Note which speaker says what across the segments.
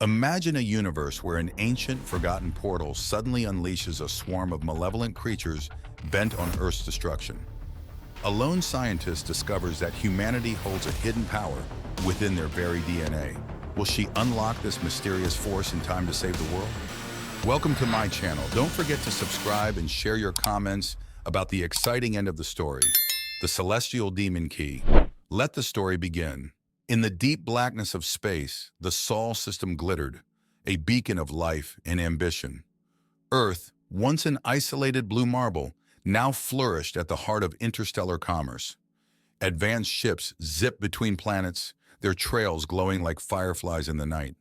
Speaker 1: Imagine a universe where an ancient, forgotten portal suddenly unleashes a swarm of malevolent creatures bent on Earth's destruction. A lone scientist discovers that humanity holds a hidden power within their very DNA. Will she unlock this mysterious force in time to save the world? Welcome to my channel. Don't forget to subscribe and share your comments about the exciting end of the story, the Celestial Demon Key. Let the story begin. In the deep blackness of space, the Sol system glittered, a beacon of life and ambition. Earth, once an isolated blue marble, now flourished at the heart of interstellar commerce. Advanced ships zipped between planets, their trails glowing like fireflies in the night.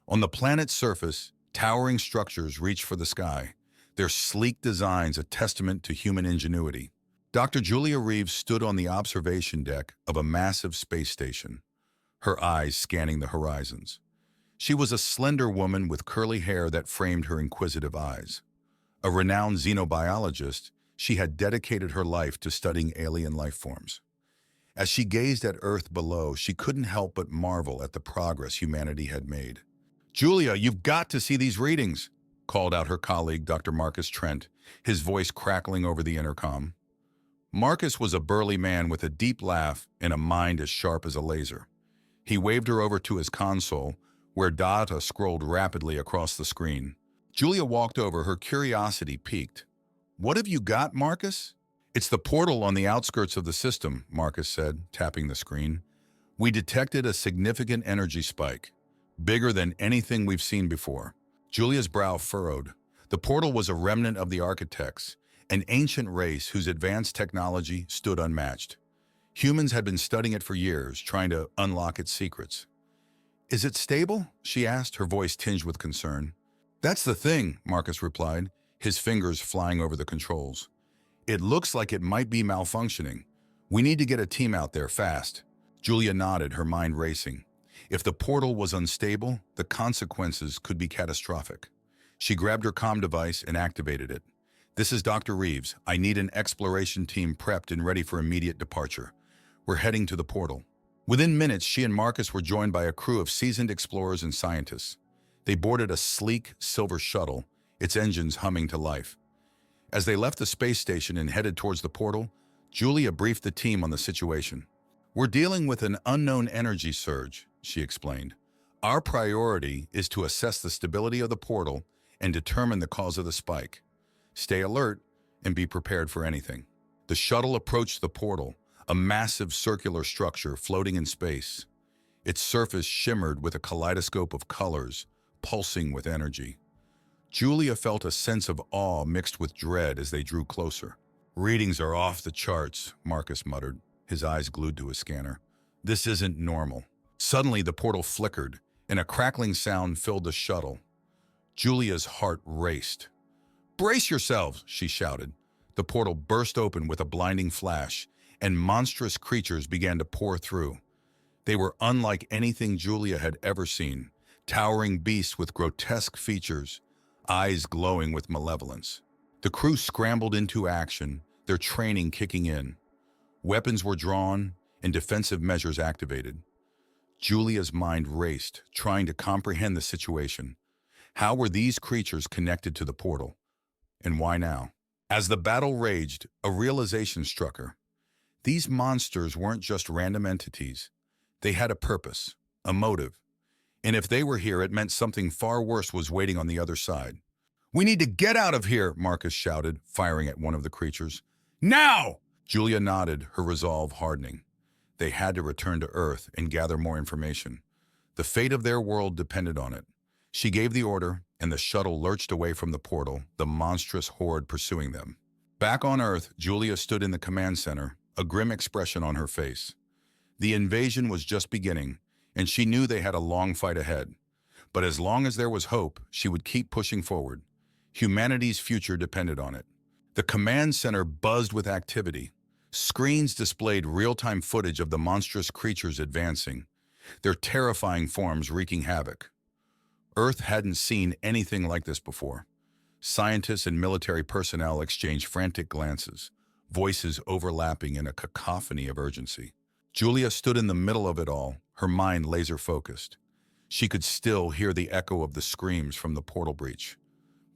Speaker 1: On the planet's surface, towering structures reached for the sky, their sleek designs a testament to human ingenuity. Dr. Julia Reeves stood on the observation deck of a massive space station, her eyes scanning the horizons. She was a slender woman with curly hair that framed her inquisitive eyes. A renowned xenobiologist, she had dedicated her life to studying alien life forms. As she gazed at Earth below, she couldn't help but marvel at the progress humanity had made. "Julia, you've got to see these readings," called out her colleague, Dr. Marcus Trent, his voice crackling over the intercom. Marcus was a burly man with a deep laugh and a mind as sharp as a laser. He waved her over to his console, where data scrolled rapidly across the screen. Julia walked over, her curiosity piqued. "What have you got, Marcus?" "It's the portal on the outskirts of the system," Marcus said, tapping the screen. "We detected a significant energy spike, bigger than anything we've seen before." Julia's brow furrowed. The portal was a remnant of the architects, an ancient race whose advanced technology stood unmatched. Humans had been studying it for years, trying to unlock its secrets. "Is it stable?" she asked, her voice tinged with concern. "That's the thing," Marcus replied, his fingers flying over the controls. "It looks like it might be malfunctioning. We need to get a team out there fast." Julia nodded, her mind racing. If the portal was unstable, the consequences could be catastrophic. She grabbed her comm device and activated it. "This is Dr. Reeves. I need an exploration team prepped and ready for immediate departure. We're heading to the portal." Within minutes, she and Marcus were joined by a crew of seasoned explorers and scientists. They boarded a sleek, silver shuttle, its engines humming to life. As they left the space station and headed towards the portal, Julia briefed the team on the situation. "We're dealing with an unknown energy surge," she explained. "Our priority is to assess the stability of the portal and determine the cause of the spike. Stay alert and be prepared for anything." The shuttle approached the portal, a massive circular structure floating in space. Its surface shimmered with a kaleidoscope of colors, pulsing with energy. Julia felt a sense of awe mixed with dread as they drew closer. "Readings are off the charts," Marcus muttered, his eyes glued to his scanner. "This isn't normal." Suddenly, the portal flickered, and a crackling sound filled the shuttle. Julia's heart raced. "Brace yourselves," she shouted. The portal burst open with a blinding flash, and monstrous creatures began to pour through. They were unlike anything Julia had ever seen, towering beasts with grotesque features, eyes glowing with malevolence. The crew scrambled into action, their training kicking in. Weapons were drawn and defensive measures activated. Julia's mind raced, trying to comprehend the situation. How were these creatures connected to the portal? And why now? As the battle raged, a realization struck her. These monsters weren't just random entities. They had a purpose, a motive. And if they were here, it meant something far worse was waiting on the other side. "We need to get out of here," Marcus shouted, firing at one of the creatures. "Now!" Julia nodded, her resolve hardening. They had to return to Earth and gather more information. The fate of their world depended on it. She gave the order, and the shuttle lurched away from the portal, the monstrous horde pursuing them. Back on Earth, Julia stood in the command center, a grim expression on her face. The invasion was just beginning, and she knew they had a long fight ahead. But as long as there was hope, she would keep pushing forward. Humanity's future depended on it. The command center buzzed with activity. Screens displayed real-time footage of the monstrous creatures advancing, their terrifying forms wreaking havoc. Earth hadn't seen anything like this before. Scientists and military personnel exchanged frantic glances, voices overlapping in a cacophony of urgency. Julia stood in the middle of it all, her mind laser-focused. She could still hear the echo of the screams from the portal breach.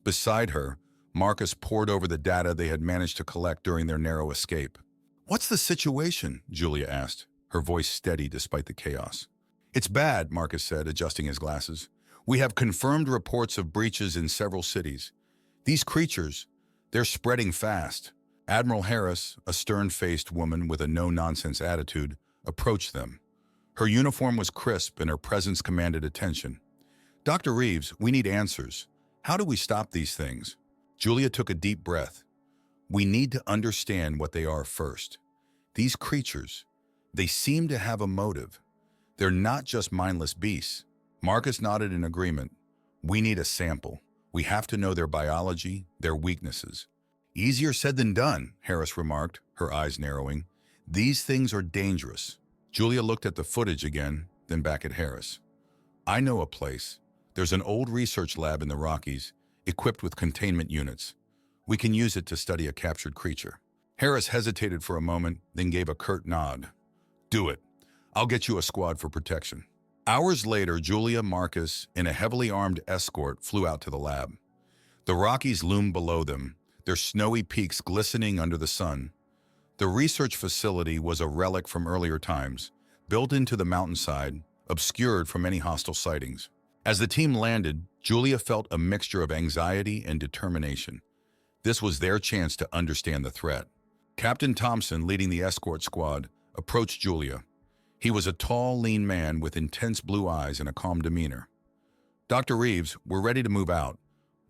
Speaker 1: Beside her, Marcus pored over the data they had managed to collect during their narrow escape. "What's the situation?" Julia asked, her voice steady despite the chaos. "It's bad," Marcus said, adjusting his glasses. "We have confirmed reports of breaches in several cities. These creatures, they're spreading fast." Admiral Harris, a stern-faced woman with a no-nonsense attitude, approached them. Her uniform was crisp and her presence commanded attention. "Dr. Reeves, we need answers. How do we stop these things?" Julia took a deep breath. "We need to understand what they are first. These creatures, they seem to have a motive. They're not just mindless beasts." Marcus nodded in agreement. "We need a sample. We have to know their biology, their weaknesses." "Easier said than done," Harris remarked, her eyes narrowing. "These things are dangerous." Julia looked at the footage again, then back at Harris. "I know a place. There's an old research lab in the Rockies, equipped with containment units. We can use it to study a captured creature." Harris hesitated for a moment, then gave a curt nod. "Do it. I'll get you a squad for protection." Hours later, Julia, Marcus, and a heavily armed escort flew out to the lab. The Rockies loomed below them, their snowy peaks glistening under the sun. The research facility was a relic from earlier times, built into the mountainside, obscured from any hostile sightings. As the team landed, Julia felt a mixture of anxiety and determination. This was their chance to understand the threat. Captain Thompson, leading the escort squad, approached Julia. He was a tall, lean man with intense blue eyes and a calm demeanor. "Dr. Reeves, we're ready to move out.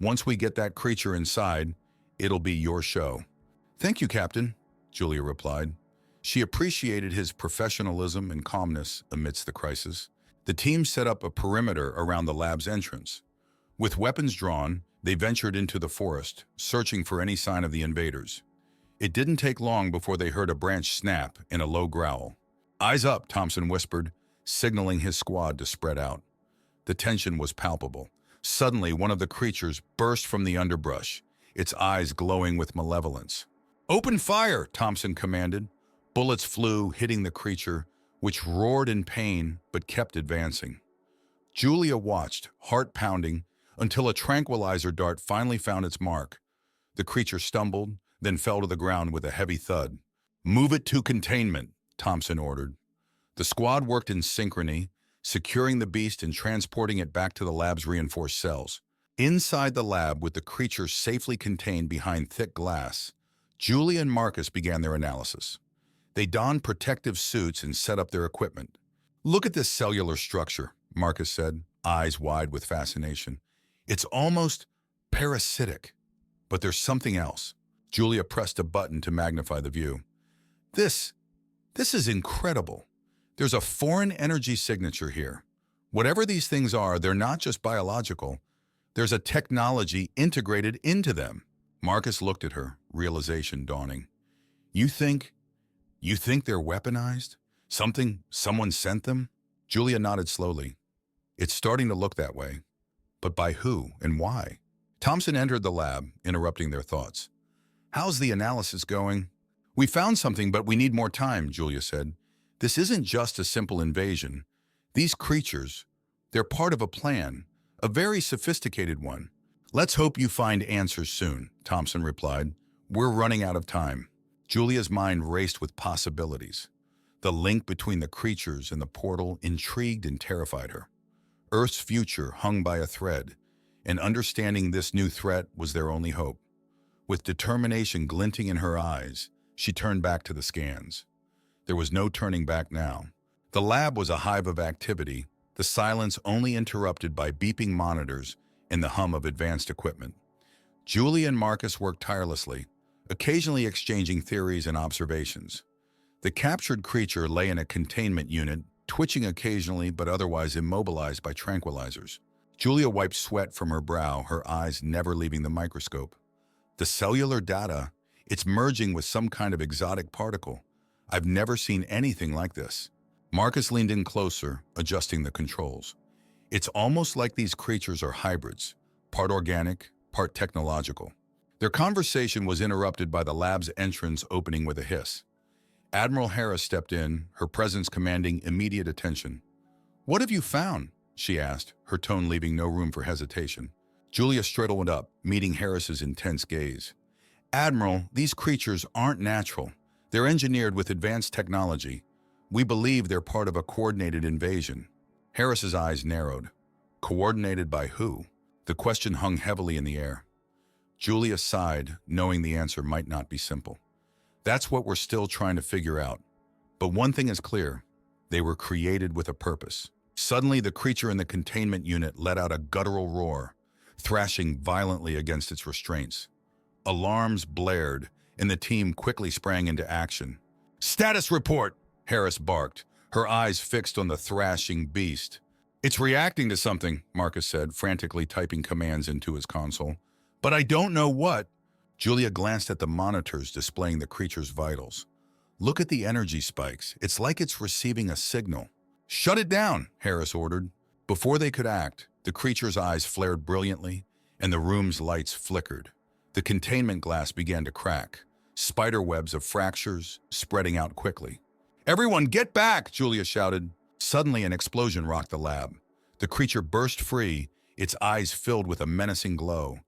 Speaker 1: Once we get that creature inside, it'll be your show." "Thank you, Captain," Julia replied. She appreciated his professionalism and calmness amidst the crisis. The team set up a perimeter around the lab's entrance. With weapons drawn, they ventured into the forest, searching for any sign of the invaders. It didn't take long before they heard a branch snap and a low growl. "Eyes up," Thompson whispered, signaling his squad to spread out. The tension was palpable. Suddenly, one of the creatures burst from the underbrush, its eyes glowing with malevolence. "Open fire," Thompson commanded. Bullets flew, hitting the creature, which roared in pain but kept advancing. Julia watched, heart pounding, until a tranquilizer dart finally found its mark. The creature stumbled, then fell to the ground with a heavy thud. "Move it to containment," Thompson ordered. The squad worked in synchrony, securing the beast and transporting it back to the lab's reinforced cells. Inside the lab, with the creature safely contained behind thick glass, Julia and Marcus began their analysis. They donned protective suits and set up their equipment. "Look at this cellular structure," Marcus said, eyes wide with fascination. "It's almost parasitic. But there's something else." Julia pressed a button to magnify the view. This is incredible. There's a foreign energy signature here. Whatever these things are, they're not just biological. There's a technology integrated into them." Marcus looked at her, realization dawning. You think they're weaponized? Someone sent them?" Julia nodded slowly. "It's starting to look that way. But by who and why?" Thompson entered the lab, interrupting their thoughts. "How's the analysis going?" "We found something, but we need more time," Julia said. "This isn't just a simple invasion. These creatures, they're part of a plan, a very sophisticated one." "Let's hope you find answers soon," Thompson replied. "We're running out of time." Julia's mind raced with possibilities. The link between the creatures and the portal intrigued and terrified her. Earth's future hung by a thread, and understanding this new threat was their only hope. With determination glinting in her eyes, she turned back to the scans. There was no turning back now. The lab was a hive of activity, the silence only interrupted by beeping monitors and the hum of advanced equipment. Julia and Marcus worked tirelessly, occasionally exchanging theories and observations. The captured creature lay in a containment unit, twitching occasionally but otherwise immobilized by tranquilizers. Julia wiped sweat from her brow, her eyes never leaving the microscope. The cellular data, it's merging with some kind of exotic particle. I've never seen anything like this. Marcus leaned in closer, adjusting the controls. It's almost like these creatures are hybrids, part organic, part technological. Their conversation was interrupted by the lab's entrance opening with a hiss. Admiral Harris stepped in, her presence commanding immediate attention. "What have you found?" she asked, her tone leaving no room for hesitation. Julia straightened up, meeting Harris's intense gaze. Admiral, these creatures aren't natural. They're engineered with advanced technology. We believe they're part of a coordinated invasion. Harris's eyes narrowed. Coordinated by who? The question hung heavily in the air. Julia sighed, knowing the answer might not be simple. That's what we're still trying to figure out. But one thing is clear. They were created with a purpose. Suddenly, the creature in the containment unit let out a guttural roar, thrashing violently against its restraints. Alarms blared, and the team quickly sprang into action. "Status report!" Harris barked, her eyes fixed on the thrashing beast. "It's reacting to something," Marcus said, frantically typing commands into his console. "But I don't know what." Julia glanced at the monitors displaying the creature's vitals. "Look at the energy spikes. It's like it's receiving a signal." "Shut it down," Harris ordered. Before they could act, the creature's eyes flared brilliantly, and the room's lights flickered. The containment glass began to crack, spider webs of fractures spreading out quickly. "Everyone, get back!" Julia shouted. Suddenly, an explosion rocked the lab. The creature burst free, its eyes filled with a menacing glow.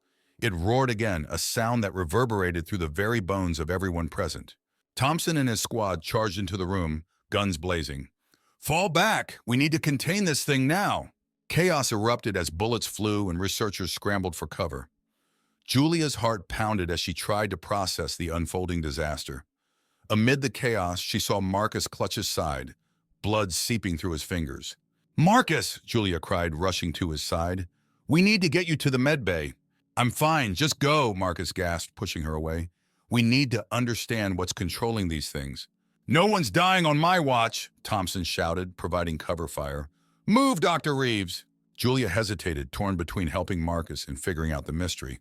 Speaker 1: It roared again, a sound that reverberated through the very bones of everyone present. Thompson and his squad charged into the room, guns blazing. "Fall back! We need to contain this thing now!" Chaos erupted as bullets flew and researchers scrambled for cover. Julia's heart pounded as she tried to process the unfolding disaster. Amid the chaos, she saw Marcus clutch his side, blood seeping through his fingers. "Marcus!" Julia cried, rushing to his side. "We need to get you to the med bay." "I'm fine, just go," Marcus gasped, pushing her away. "We need to understand what's controlling these things." "No one's dying on my watch," Thompson shouted, providing cover fire. "Move, Dr. Reeves!" Julia hesitated, torn between helping Marcus and figuring out the mystery.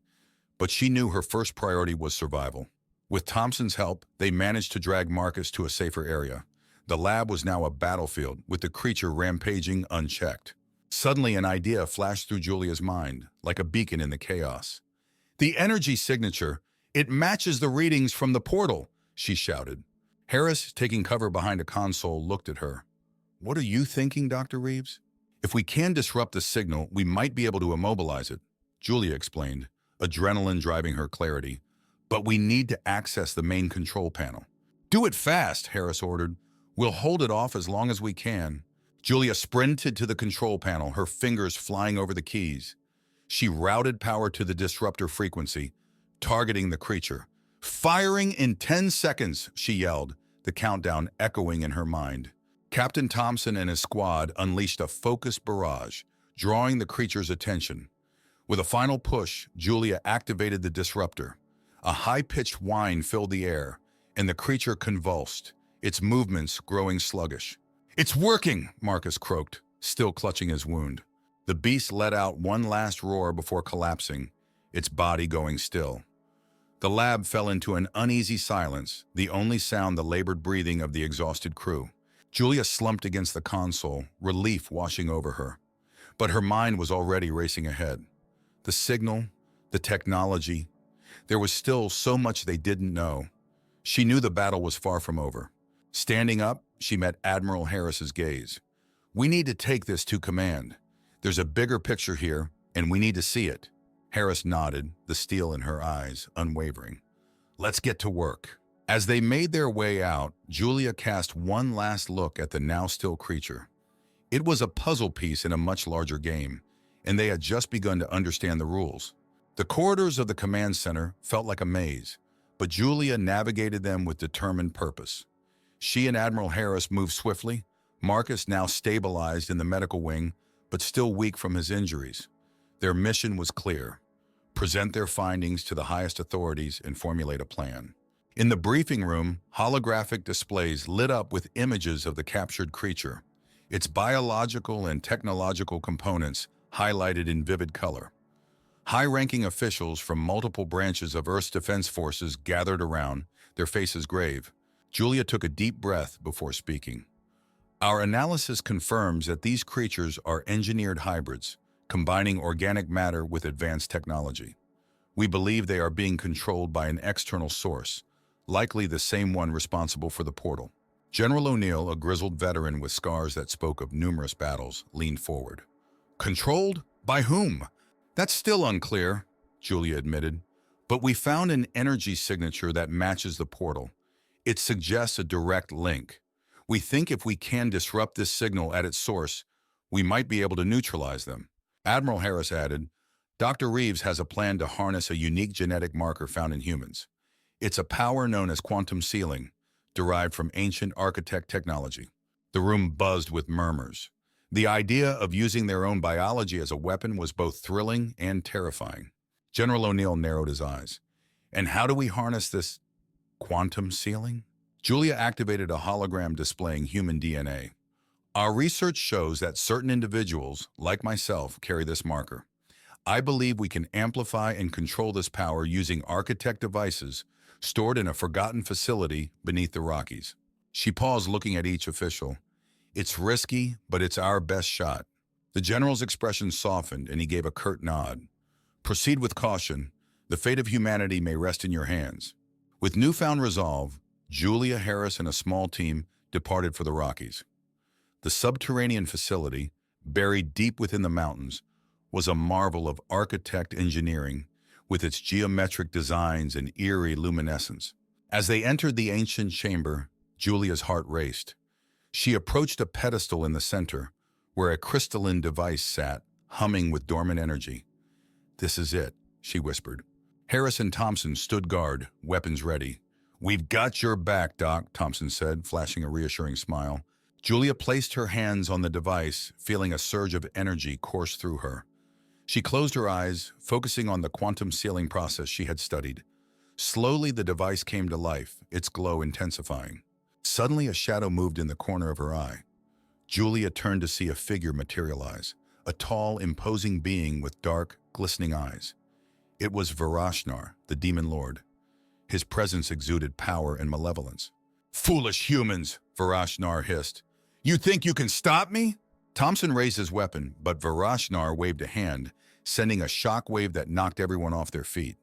Speaker 1: But she knew her first priority was survival. With Thompson's help, they managed to drag Marcus to a safer area. The lab was now a battlefield, with the creature rampaging unchecked. Suddenly, an idea flashed through Julia's mind, like a beacon in the chaos. "The energy signature! It matches the readings from the portal!" she shouted. Harris, taking cover behind a console, looked at her. "What are you thinking, Dr. Reeves?" "If we can disrupt the signal, we might be able to immobilize it," Julia explained, adrenaline driving her clarity. "But we need to access the main control panel." "Do it fast," Harris ordered. "We'll hold it off as long as we can." Julia sprinted to the control panel, her fingers flying over the keys. She routed power to the disruptor frequency, targeting the creature. "Firing in 10 seconds, she yelled, the countdown echoing in her mind. Captain Thompson and his squad unleashed a focused barrage, drawing the creature's attention. With a final push, Julia activated the disruptor. A high-pitched whine filled the air, and the creature convulsed, its movements growing sluggish. "It's working!" Marcus croaked, still clutching his wound. The beast let out one last roar before collapsing, its body going still. The lab fell into an uneasy silence, the only sound the labored breathing of the exhausted crew. Julia slumped against the console, relief washing over her. But her mind was already racing ahead. The signal, the technology. There was still so much they didn't know. She knew the battle was far from over. Standing up, she met Admiral Harris's gaze. "We need to take this to command. There's a bigger picture here, and we need to see it." Harris nodded, the steel in her eyes unwavering. "Let's get to work." As they made their way out, Julia cast one last look at the now-still creature. It was a puzzle piece in a much larger game, and they had just begun to understand the rules. The corridors of the command center felt like a maze, but Julia navigated them with determined purpose. She and Admiral Harris moved swiftly, Marcus now stabilized in the medical wing, but still weak from his injuries. Their mission was clear: present their findings to the highest authorities and formulate a plan. In the briefing room, holographic displays lit up with images of the captured creature, its biological and technological components highlighted in vivid color. High-ranking officials from multiple branches of Earth's defense forces gathered around, their faces grave. Julia took a deep breath before speaking. "Our analysis confirms that these creatures are engineered hybrids, combining organic matter with advanced technology. We believe they are being controlled by an external source, likely the same one responsible for the portal." General O'Neill, a grizzled veteran with scars that spoke of numerous battles, leaned forward. Controlled? By whom? That's still unclear, Julia admitted. But we found an energy signature that matches the portal. It suggests a direct link. We think if we can disrupt this signal at its source, we might be able to neutralize them. Admiral Harris added, Dr. Reeves has a plan to harness a unique genetic marker found in humans. It's a power known as quantum sealing, derived from ancient architect technology. The room buzzed with murmurs. The idea of using their own biology as a weapon was both thrilling and terrifying. General O'Neill narrowed his eyes. And how do we harness this quantum sealing? Julia activated a hologram displaying human DNA. Our research shows that certain individuals, like myself, carry this marker. I believe we can amplify and control this power using architect devices stored in a forgotten facility beneath the Rockies. She paused, looking at each official. It's risky, but it's our best shot. The general's expression softened, and he gave a curt nod. Proceed with caution. The fate of humanity may rest in your hands. With newfound resolve, Julia, Harris, and a small team departed for the Rockies. The subterranean facility, buried deep within the mountains, was a marvel of architect engineering with its geometric designs and eerie luminescence. As they entered the ancient chamber, Julia's heart raced. She approached a pedestal in the center, where a crystalline device sat, humming with dormant energy. This is it, she whispered. Harris and Thompson stood guard, weapons ready. We've got your back, Doc, Thompson said, flashing a reassuring smile. Julia placed her hands on the device, feeling a surge of energy course through her. She closed her eyes, focusing on the quantum sealing process she had studied. Slowly, the device came to life, its glow intensifying. Suddenly, a shadow moved in the corner of her eye. Julia turned to see a figure materialize, a tall, imposing being with dark, glistening eyes. It was Varashnar, the demon lord. His presence exuded power and malevolence. Foolish humans, Varashnar hissed. You think you can stop me? Thompson raised his weapon, but Varashnar waved a hand, sending a shock wave that knocked everyone off their feet.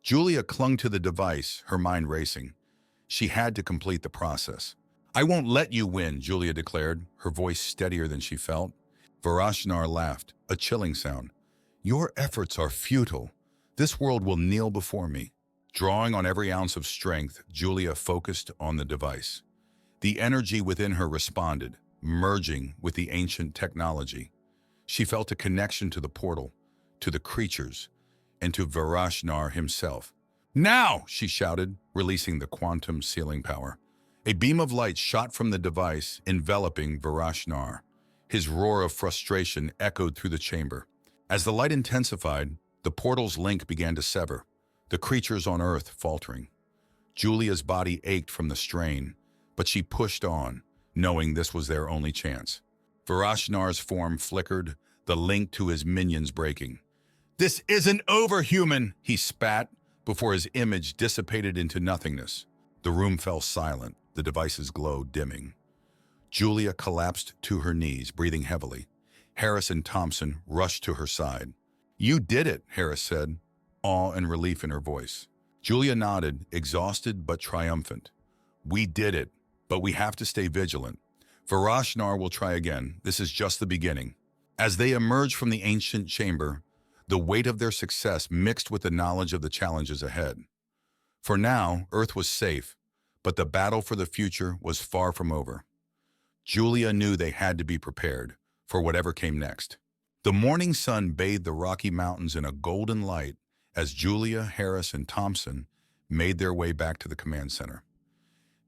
Speaker 1: Julia clung to the device, her mind racing. She had to complete the process. I won't let you win, Julia declared, her voice steadier than she felt. Varashnar laughed, a chilling sound. Your efforts are futile. This world will kneel before me. Drawing on every ounce of strength, Julia focused on the device. The energy within her responded, merging with the ancient technology. She felt a connection to the portal, to the creatures, and to Varashnar himself. Now, she shouted, releasing the quantum sealing power. A beam of light shot from the device, enveloping Varashnar. His roar of frustration echoed through the chamber. As the light intensified, the portal's link began to sever, the creatures on Earth faltering. Julia's body ached from the strain, but she pushed on, knowing this was their only chance. Varashnar's form flickered, the link to his minions breaking. This isn't over, human, he spat, before his image dissipated into nothingness. The room fell silent, the device's glow dimming. Julia collapsed to her knees, breathing heavily. Harris and Thompson rushed to her side. You did it, Harris said, awe and relief in her voice. Julia nodded, exhausted but triumphant. We did it, but we have to stay vigilant. Varashnar will try again. This is just the beginning. As they emerged from the ancient chamber, the weight of their success mixed with the knowledge of the challenges ahead. For now, Earth was safe, but the battle for the future was far from over. Julia knew they had to be prepared for whatever came next. The morning sun bathed the Rocky Mountains in a golden light as Julia, Harris, and Thompson made their way back to the command center.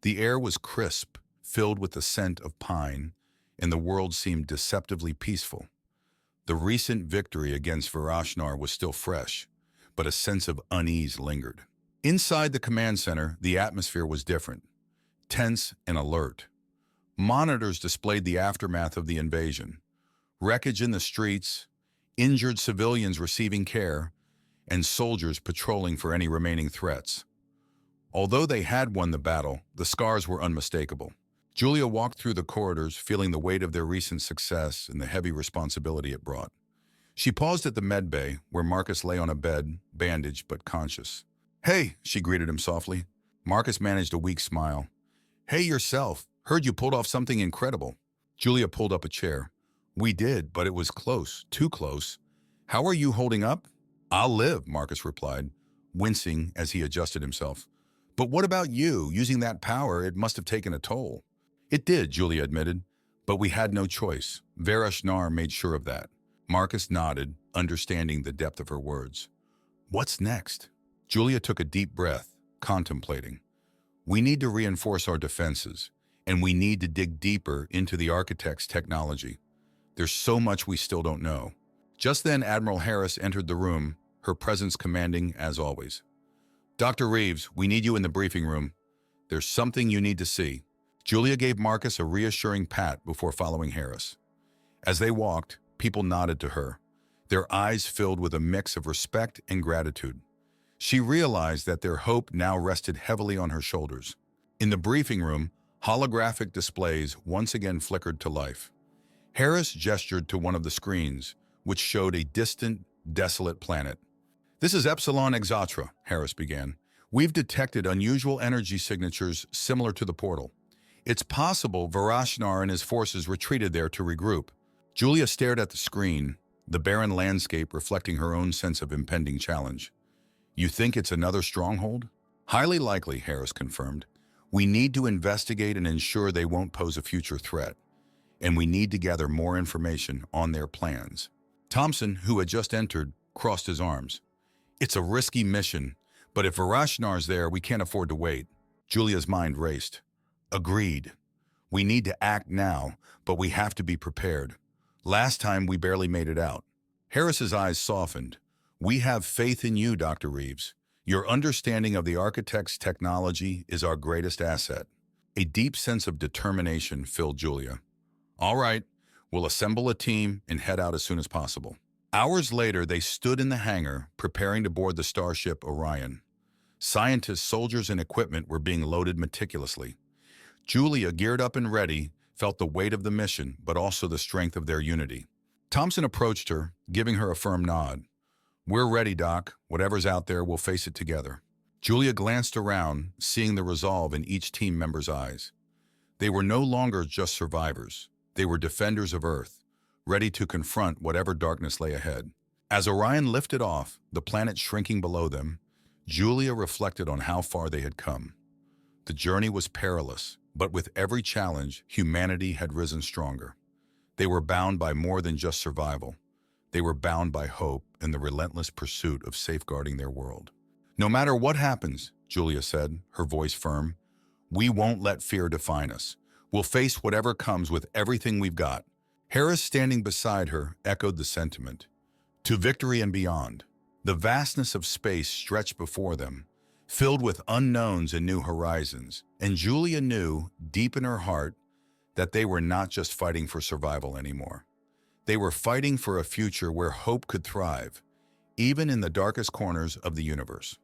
Speaker 1: The air was crisp, filled with the scent of pine, and the world seemed deceptively peaceful. The recent victory against Varashnar was still fresh, but a sense of unease lingered. Inside the command center, the atmosphere was different, tense and alert. Monitors displayed the aftermath of the invasion. Wreckage in the streets, injured civilians receiving care, and soldiers patrolling for any remaining threats. Although they had won the battle, the scars were unmistakable. Julia walked through the corridors, feeling the weight of their recent success and the heavy responsibility it brought. She paused at the med bay, where Marcus lay on a bed, bandaged but conscious. Hey, she greeted him softly. Marcus managed a weak smile. Hey yourself, heard you pulled off something incredible. Julia pulled up a chair. We did, but it was close, too close. How are you holding up? I'll live, Marcus replied, wincing as he adjusted himself. But what about you? Using that power, it must have taken a toll. It did, Julia admitted, but we had no choice. Varashnar made sure of that. Marcus nodded, understanding the depth of her words. What's next? Julia took a deep breath, contemplating. We need to reinforce our defenses, and we need to dig deeper into the architect's technology. There's so much we still don't know. Just then, Admiral Harris entered the room, her presence commanding as always. Dr. Reeves, we need you in the briefing room. There's something you need to see. Julia gave Marcus a reassuring pat before following Harris. As they walked, people nodded to her, their eyes filled with a mix of respect and gratitude. She realized that their hope now rested heavily on her shoulders. In the briefing room, holographic displays once again flickered to life. Harris gestured to one of the screens, which showed a distant, desolate planet. This is Epsilon Exatra, Harris began. We've detected unusual energy signatures similar to the portal. It's possible Varashnar and his forces retreated there to regroup. Julia stared at the screen, the barren landscape reflecting her own sense of impending challenge. You think it's another stronghold? Highly likely, Harris confirmed. We need to investigate and ensure they won't pose a future threat. And we need to gather more information on their plans. Thompson, who had just entered, crossed his arms. It's a risky mission, but if Varashnar's there, we can't afford to wait. Julia's mind raced. Agreed. We need to act now, but we have to be prepared. Last time we barely made it out. Harris's eyes softened. We have faith in you, Dr. Reeves. Your understanding of the architect's technology is our greatest asset. A deep sense of determination filled Julia. All right, we'll assemble a team and head out as soon as possible. Hours later, they stood in the hangar, preparing to board the starship Orion. Scientists, soldiers, and equipment were being loaded meticulously. Julia, geared up and ready, felt the weight of the mission, but also the strength of their unity. Thompson approached her, giving her a firm nod. We're ready, Doc. Whatever's out there, we'll face it together. Julia glanced around, seeing the resolve in each team member's eyes. They were no longer just survivors. They were defenders of Earth, ready to confront whatever darkness lay ahead. As Orion lifted off, the planet shrinking below them, Julia reflected on how far they had come. The journey was perilous, but with every challenge, humanity had risen stronger. They were bound by more than just survival. They were bound by hope and the relentless pursuit of safeguarding their world. No matter what happens, Julia said, her voice firm, we won't let fear define us. We'll face whatever comes with everything we've got. Harris, standing beside her, echoed the sentiment. To victory and beyond. The vastness of space stretched before them, filled with unknowns and new horizons, and Julia knew, deep in her heart, that they were not just fighting for survival anymore. They were fighting for a future where hope could thrive, even in the darkest corners of the universe.